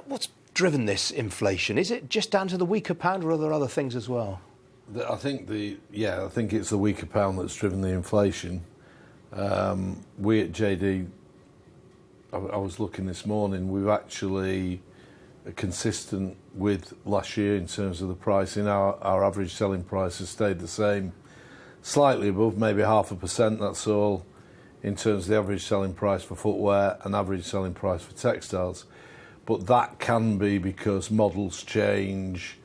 What's driven this inflation? Is it just down to the weaker pound, or are there other things as well? I think it's the weaker pound that's driven the inflation. We at JD, I was looking this morning, we've actually consistent with last year in terms of the pricing. Our average selling price has stayed the same, slightly above, maybe 0.5%, that's all, in terms of the average selling price for footwear and average selling price for textiles. But that can be because models change,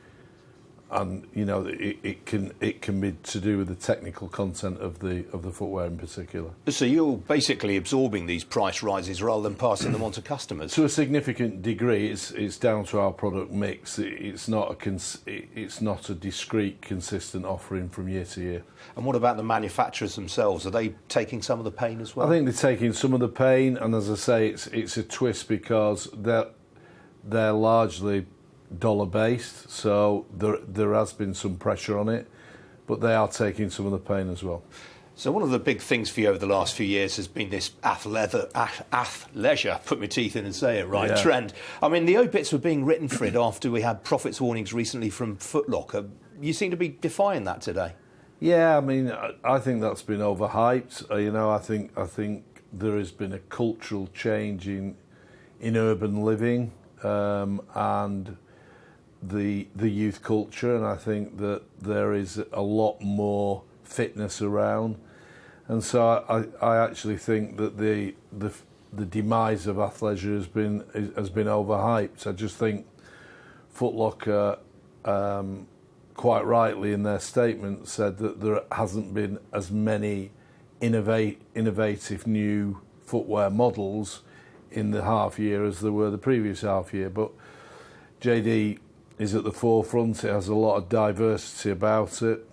and it can be to do with the technical content of the footwear in particular. So you're basically absorbing these price rises rather than passing them on to customers? To a significant degree, it's down to our product mix. It's not a discrete, consistent offering from year to year. And what about the manufacturers themselves? Are they taking some of the pain as well? I think they're taking some of the pain, and as I say, it's a twist because they're largely dollar-based, so there has been some pressure on it, but they are taking some of the pain as well. So one of the big things for you over the last few years has been this athleisure, put my teeth in and say it right, trend. I mean, the obits were being written for it after we had profits warnings recently from Foot Locker. You seem to be defying that today. Yeah, I mean, I think that's been overhyped. I think there has been a cultural change in urban living and the youth culture, and I think that there is a lot more fitness around, and so I actually think that the demise of athleisure has been overhyped. I just think Foot Locker, quite rightly in their statement, said that there hasn't been as many innovative new footwear models in the half year as there were the previous half year, but JD is at the forefront. It has a lot of diversity about it,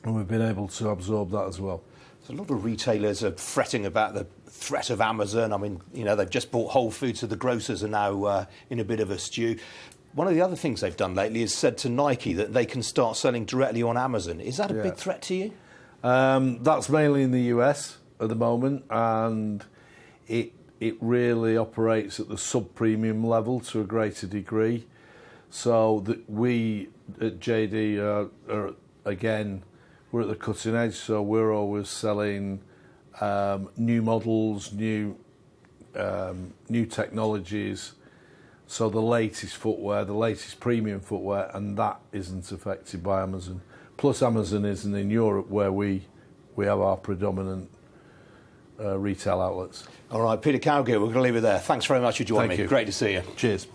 and we've been able to absorb that as well. So a lot of retailers are fretting about the threat of Amazon. I mean, they've just bought Whole Foods, so the grocers are now in a bit of a stew. One of the other things they've done lately is said to Nike that they can start selling directly on Amazon. Is that a big threat to you? That's mainly in the US at the moment, and it really operates at the sub-premium level to a greater degree. So that we at JD are again, we're at the cutting edge, so we're always selling new models, new technologies, so the latest footwear, the latest premium footwear, and that isn't affected by Amazon. Plus Amazon isn't in Europe, where we have our predominant retail outlets. All right, Peter Cowgill, we're going to leave it there. Thanks very much for joining me. Thank you. Great to see you. Cheers.